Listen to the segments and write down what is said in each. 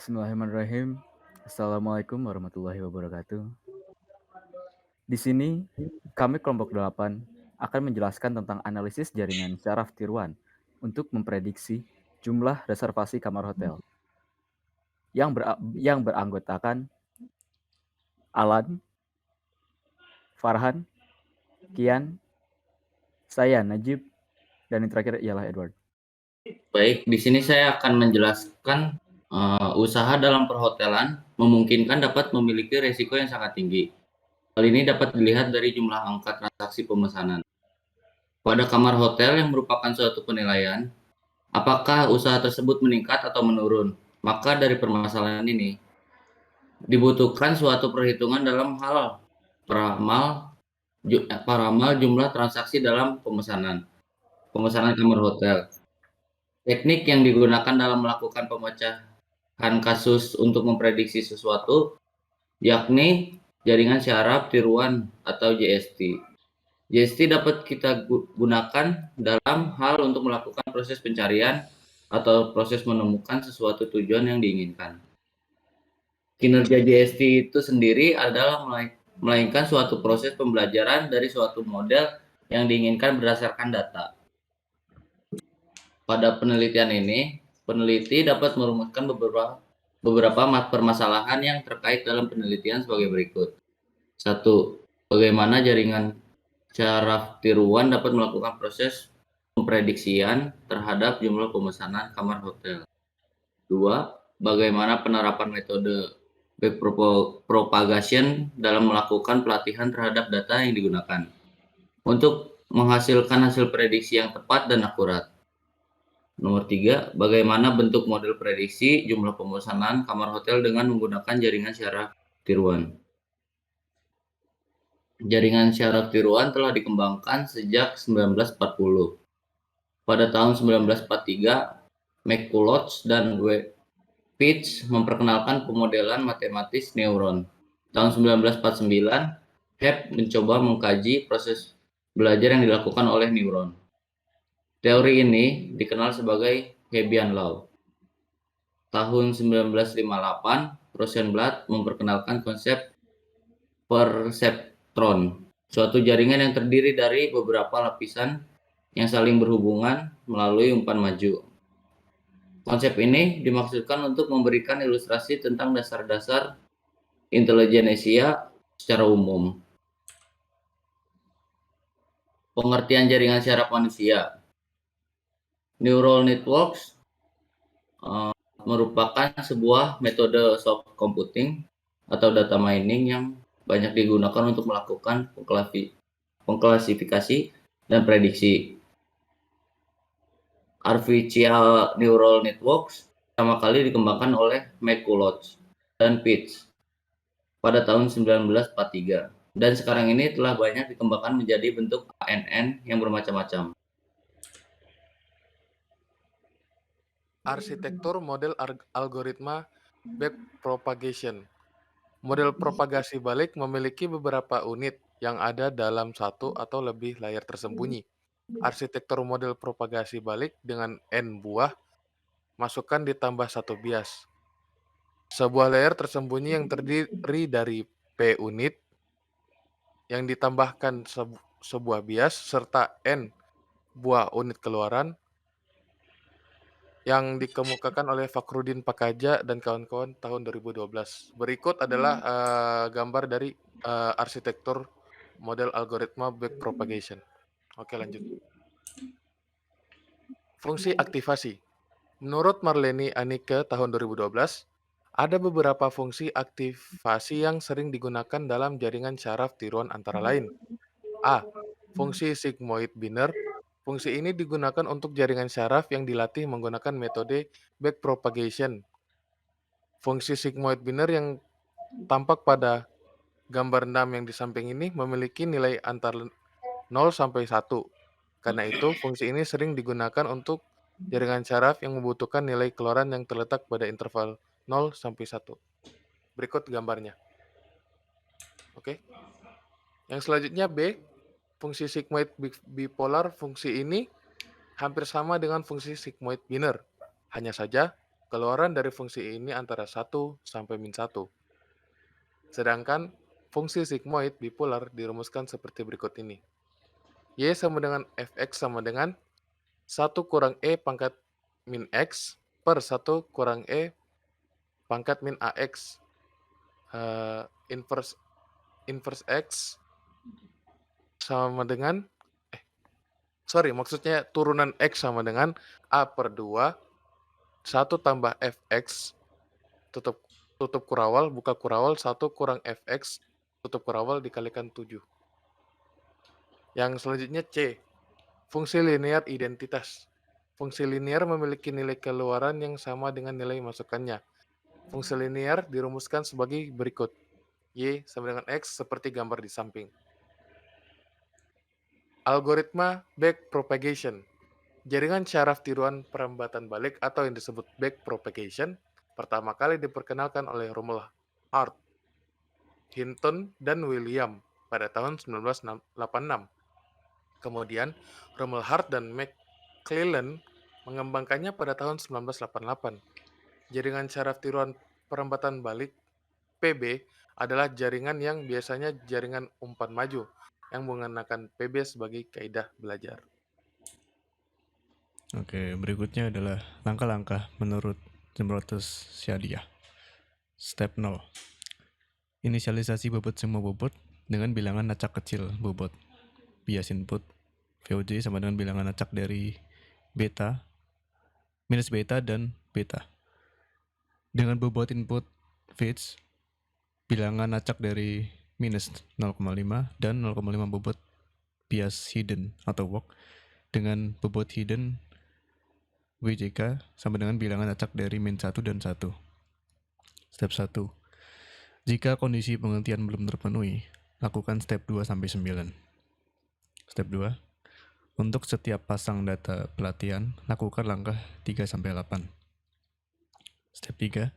Bismillahirrahmanirrahim. Assalamualaikum warahmatullahi wabarakatuh. Di sini, kami kelompok 8 akan menjelaskan tentang analisis jaringan syaraf tiruan untuk memprediksi jumlah reservasi kamar hotel yang beranggotakan Alan, Farhan, Kian, saya Najib, dan yang terakhir ialah Edward. Baik, di sini saya akan menjelaskan usaha dalam perhotelan memungkinkan dapat memiliki resiko yang sangat tinggi. Hal ini dapat dilihat dari jumlah angka transaksi pemesanan. Pada kamar hotel yang merupakan suatu penilaian, apakah usaha tersebut meningkat atau menurun? Maka dari permasalahan ini, dibutuhkan suatu perhitungan dalam hal paramal jumlah transaksi dalam pemesanan kamar hotel. Teknik yang digunakan dalam melakukan pemecahan kasus untuk memprediksi sesuatu, yakni jaringan syaraf tiruan atau JST. JST dapat kita gunakan dalam hal untuk melakukan proses pencarian atau proses menemukan sesuatu tujuan yang diinginkan. Kinerja JST itu sendiri adalah melainkan suatu proses pembelajaran dari suatu model yang diinginkan berdasarkan data. Pada penelitian ini, peneliti dapat merumuskan beberapa permasalahan yang terkait dalam penelitian sebagai berikut. 1. Bagaimana jaringan syaraf tiruan dapat melakukan proses pemprediksian terhadap jumlah pemesanan kamar hotel. 2. Bagaimana penerapan metode backpropagation dalam melakukan pelatihan terhadap data yang digunakan untuk menghasilkan hasil prediksi yang tepat dan akurat. Nomor 3, bagaimana bentuk model prediksi jumlah pemesanan kamar hotel dengan menggunakan jaringan syaraf tiruan. Jaringan syaraf tiruan telah dikembangkan sejak 1940. Pada tahun 1943, McCulloch dan Fitch memperkenalkan pemodelan matematis neuron. Tahun 1949, Hebb mencoba mengkaji proses belajar yang dilakukan oleh neuron. Teori ini dikenal sebagai Hebbian Law. Tahun 1958, Rosenblatt memperkenalkan konsep perseptron, suatu jaringan yang terdiri dari beberapa lapisan yang saling berhubungan melalui umpan maju. Konsep ini dimaksudkan untuk memberikan ilustrasi tentang dasar-dasar intelijensia secara umum. Pengertian jaringan syaraf manusia. Neural networks merupakan sebuah metode soft computing atau data mining yang banyak digunakan untuk melakukan pengklasifikasi dan prediksi. Artificial neural networks pertama kali dikembangkan oleh McCulloch dan Fitch pada tahun 1943 dan sekarang ini telah banyak dikembangkan menjadi bentuk ANN yang bermacam-macam. Arsitektur model algoritma backpropagation. Model propagasi balik memiliki beberapa unit yang ada dalam satu atau lebih layar tersembunyi. Arsitektur model propagasi balik dengan N buah, masukkan ditambah satu bias. Sebuah layar tersembunyi yang terdiri dari P unit yang ditambahkan sebuah bias serta N buah unit keluaran yang dikemukakan oleh Fakhrudin Pakaja dan kawan-kawan tahun 2012. Berikut adalah gambar dari arsitektur model algoritma backpropagation. Oke, lanjut. Fungsi aktivasi. Menurut Marleni Anike tahun 2012, ada beberapa fungsi aktivasi yang sering digunakan dalam jaringan syaraf tiruan antara lain. A. Fungsi sigmoid binner. Fungsi ini digunakan untuk jaringan syaraf yang dilatih menggunakan metode backpropagation. Fungsi sigmoid binner yang tampak pada gambar 6 yang di samping ini memiliki nilai antara 0 sampai 1. Karena itu, fungsi ini sering digunakan untuk jaringan syaraf yang membutuhkan nilai keluaran yang terletak pada interval 0 sampai 1. Berikut gambarnya. Oke. Yang selanjutnya B. Fungsi sigmoid bipolar. Fungsi ini hampir sama dengan fungsi sigmoid binner. Hanya saja, Keluaran dari fungsi ini antara 1 sampai min 1. Sedangkan fungsi sigmoid bipolar dirumuskan seperti berikut ini. Y sama dengan fx sama dengan 1 kurang E pangkat min X per 1 kurang E pangkat min AX. Inverse X sama dengan, maksudnya turunan X sama dengan A per 2, 1 tambah Fx, tutup kurawal, buka kurawal, 1 kurang Fx, tutup kurawal dikalikan 7. Yang selanjutnya C, fungsi linear identitas. Fungsi linear memiliki nilai keluaran yang sama dengan nilai masukannya. Fungsi linear dirumuskan sebagai berikut. Y sama dengan X seperti gambar di samping. Algoritma backpropagation. Jaringan syaraf tiruan perambatan balik atau yang disebut backpropagation pertama kali diperkenalkan oleh Rommel Hart, Hinton, dan William pada tahun 1986. Kemudian, Rommel Hart dan McClellan mengembangkannya pada tahun 1988. Jaringan syaraf tiruan perambatan balik PB adalah jaringan yang biasanya jaringan umpan maju yang menggunakan PB sebagai kaidah belajar. Oke, berikutnya adalah langkah-langkah menurut Zimrotus Syadiah. Step 0. Inisialisasi bobot semua bobot dengan bilangan acak kecil bobot. Bias input VOC sama dengan bilangan acak dari beta, minus beta, dan beta. Dengan bobot input fits, bilangan acak dari minus 0,5 dan 0,5 bobot bias hidden atau walk dengan bobot hidden WJK sama dengan bilangan acak dari min 1 dan 1. Step 1. Jika kondisi pengertian belum terpenuhi, lakukan step 2 sampai 9. Step 2. Untuk setiap pasang data pelatihan, lakukan langkah 3 sampai 8. Step 3.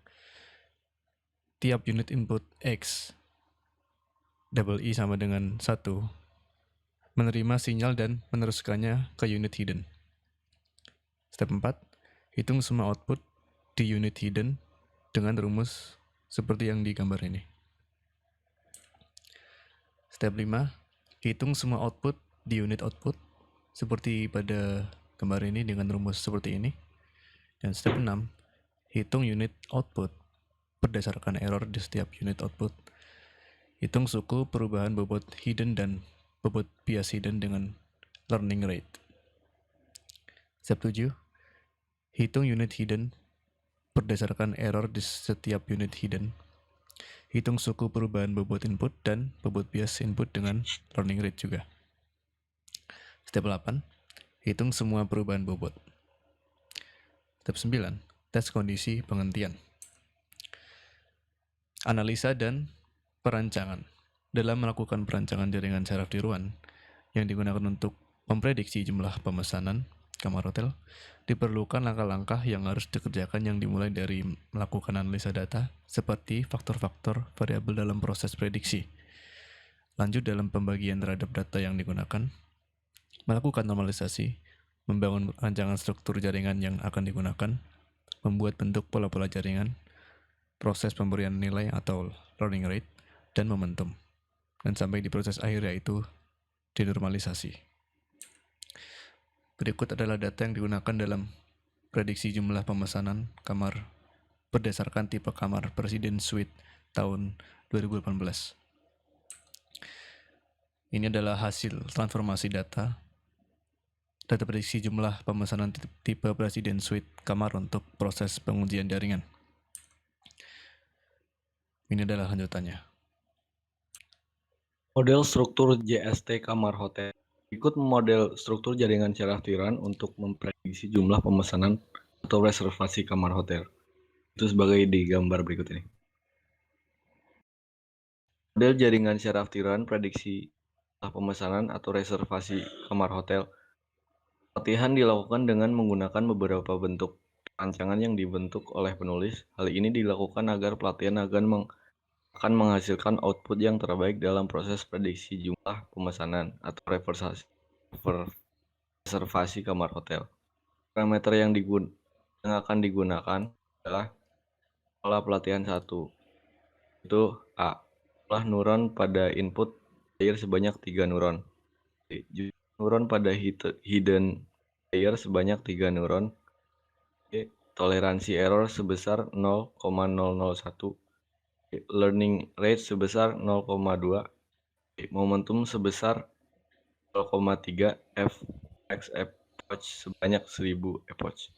Tiap unit input X double I sama dengan 1 menerima sinyal dan meneruskannya ke unit hidden. Step 4. Hitung semua output di unit hidden dengan rumus seperti yang digambar ini. Step 5. Hitung semua output di unit output seperti pada gambar ini dengan rumus seperti ini. Dan step 6. Hitung unit output berdasarkan error di setiap unit output. Hitung suku perubahan bobot hidden dan bobot bias hidden dengan learning rate. Step 7. Hitung unit hidden berdasarkan error di setiap unit hidden. Hitung suku perubahan bobot input dan bobot bias input dengan learning rate juga. Step 8. Hitung semua perubahan bobot. Step 9. Tes kondisi penghentian. Analisa dan perancangan. Dalam melakukan perancangan jaringan syaraf tiruan yang digunakan untuk memprediksi jumlah pemesanan kamar hotel, diperlukan langkah-langkah yang harus dikerjakan yang dimulai dari melakukan analisa data seperti faktor-faktor variabel dalam proses prediksi. Lanjut dalam pembagian terhadap data yang digunakan, melakukan normalisasi, membangun rancangan struktur jaringan yang akan digunakan, membuat bentuk pola-pola jaringan, proses pemberian nilai atau learning rate, dan momentum. Dan sampai di proses akhir yaitu denormalisasi. Berikut adalah data yang digunakan dalam prediksi jumlah pemesanan kamar berdasarkan tipe kamar Presiden Suite tahun 2018. Ini adalah hasil transformasi data prediksi jumlah pemesanan tipe Presiden Suite kamar untuk proses pengujian jaringan. Ini adalah lanjutannya. Model struktur JST kamar hotel. Ikut model struktur jaringan syaraf tiruan untuk memprediksi jumlah pemesanan atau reservasi kamar hotel. Itu sebagai di gambar berikut ini. Model jaringan syaraf tiruan prediksi jumlah pemesanan atau reservasi kamar hotel. Latihan dilakukan dengan menggunakan beberapa bentuk rancangan yang dibentuk oleh penulis. Hal ini dilakukan agar pelatihan akan menghasilkan output yang terbaik dalam proses prediksi jumlah pemesanan atau reservasi kamar hotel. Parameter yang akan digunakan adalah pola pelatihan 1. Itu A. Jumlah neuron pada input layer sebanyak 3 neuron. B. Jumlah neuron pada hidden layer sebanyak 3 neuron. C. Toleransi error sebesar 0,001. C. Learning rate sebesar 0,2. C. Momentum sebesar 0,3 F X epoch sebanyak 1000 epoch.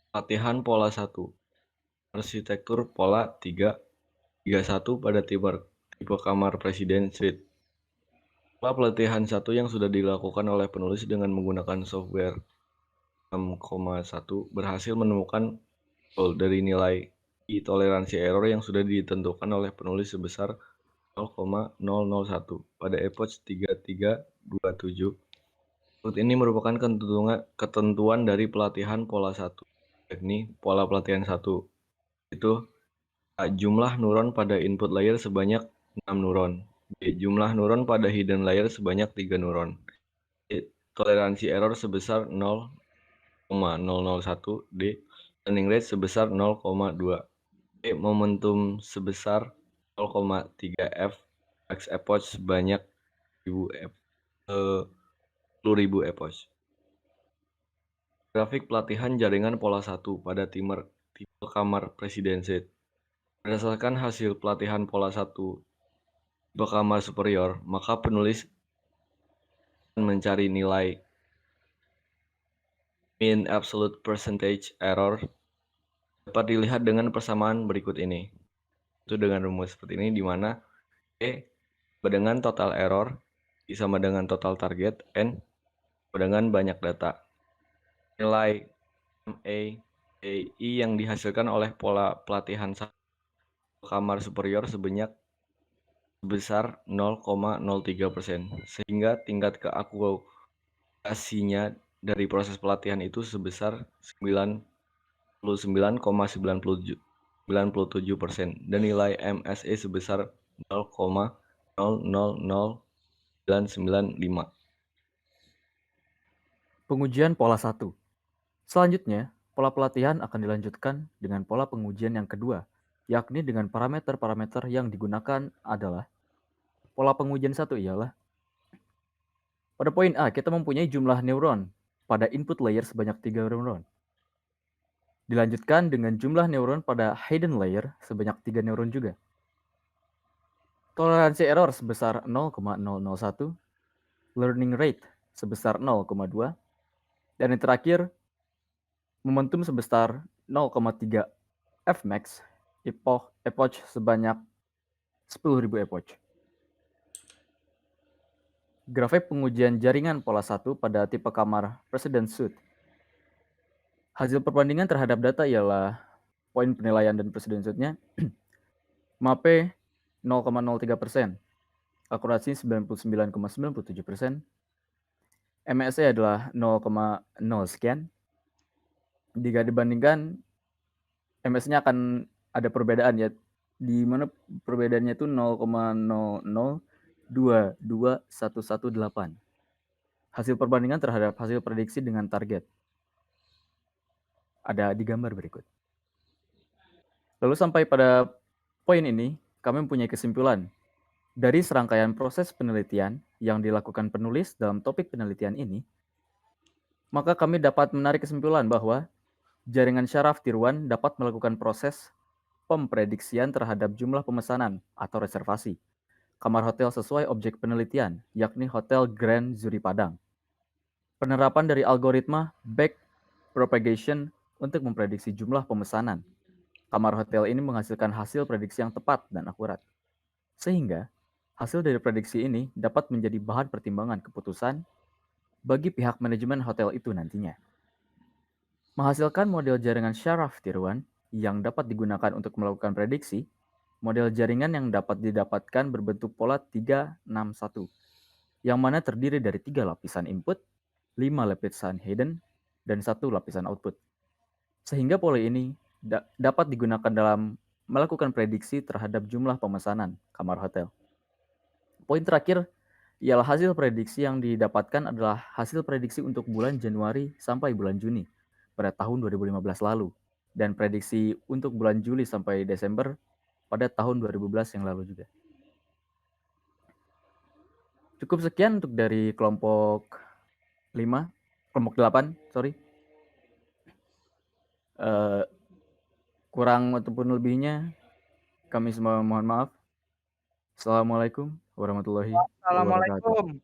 Latihan pola 1. Arsitektur pola 331 pada tipe kamar presiden suite. Pola pelatihan 1 yang sudah dilakukan oleh penulis dengan menggunakan software 6,1 berhasil menemukan dari nilai toleransi error yang sudah ditentukan oleh penulis sebesar 0,001 pada epoch 3327. Ini merupakan ketentuan dari pelatihan pola 1, yakni pola pelatihan 1 itu jumlah neuron pada input layer sebanyak 6 neuron. B. Jumlah neuron pada hidden layer sebanyak 3 neuron. C. Toleransi error sebesar 0,001. D. Learning rate sebesar 0,2. E. Momentum sebesar 0,3 F X epoch sebanyak 10.000 epoch. Grafik pelatihan jaringan pola 1 pada tipe kamar presiden suite. Berdasarkan hasil pelatihan pola 1 tipe kamar superior, maka penulis akan mencari nilai mean absolute percentage error dapat dilihat dengan persamaan berikut ini. Itu dengan rumus seperti ini, di mana E sama dengan total error, I sama dengan total target, N sama dengan banyak data. Nilai MA, I yang dihasilkan oleh pola pelatihan kamar superior sebesar 0,03%, sehingga tingkat keakurasinya dari proses pelatihan itu sebesar 99,97%, dan nilai MSE sebesar 0,000995. Pengujian pola 1. Selanjutnya, pola pelatihan akan dilanjutkan dengan pola pengujian yang kedua, yakni dengan parameter-parameter yang digunakan adalah pola pengujian 1 ialah pada poin A, kita mempunyai jumlah neuron pada input layer sebanyak 3 neuron. Dilanjutkan dengan jumlah neuron pada hidden layer sebanyak 3 neuron juga. Toleransi error sebesar 0,001, learning rate sebesar 0,2, dan yang terakhir, momentum sebesar 0,3 Fmax, epoch sebanyak 10.000 epoch. Grafik pengujian jaringan pola 1 pada tipe kamar presiden suite. Hasil perbandingan terhadap data ialah poin penilaian dan presiden suite-nya MAPE 0,03%, akurasi 99,97%, MSE adalah 0,0 sekian. Jika dibandingkan, MS-nya akan ada perbedaan ya, di mana perbedaannya itu 0,00221118. Hasil perbandingan terhadap hasil prediksi dengan target ada di gambar berikut. Lalu sampai pada poin ini, kami mempunyai kesimpulan dari serangkaian proses penelitian yang dilakukan penulis dalam topik penelitian ini, maka kami dapat menarik kesimpulan bahwa jaringan syaraf tiruan dapat melakukan proses pemprediksian terhadap jumlah pemesanan atau reservasi kamar hotel sesuai objek penelitian, yakni Hotel Grand Zuri Padang. Penerapan dari algoritma backpropagation untuk memprediksi jumlah pemesanan kamar hotel ini menghasilkan hasil prediksi yang tepat dan akurat. Sehingga, hasil dari prediksi ini dapat menjadi bahan pertimbangan keputusan bagi pihak manajemen hotel itu nantinya. Menghasilkan model jaringan syaraf tiruan yang dapat digunakan untuk melakukan prediksi, model jaringan yang dapat didapatkan berbentuk pola 361, yang mana terdiri dari 3 lapisan input, 5 lapisan hidden, dan 1 lapisan output. Sehingga pola ini dapat digunakan dalam melakukan prediksi terhadap jumlah pemesanan kamar hotel. Poin terakhir Ialah hasil prediksi yang didapatkan adalah hasil prediksi untuk bulan Januari sampai bulan Juni pada tahun 2015 lalu, dan prediksi untuk bulan Juli sampai Desember pada tahun 2011 yang lalu juga. Cukup sekian untuk dari kelompok 8, sorry. Kurang ataupun lebihnya kami semua mohon maaf. Assalamualaikum warahmatullahi wabarakatuh. Assalamualaikum.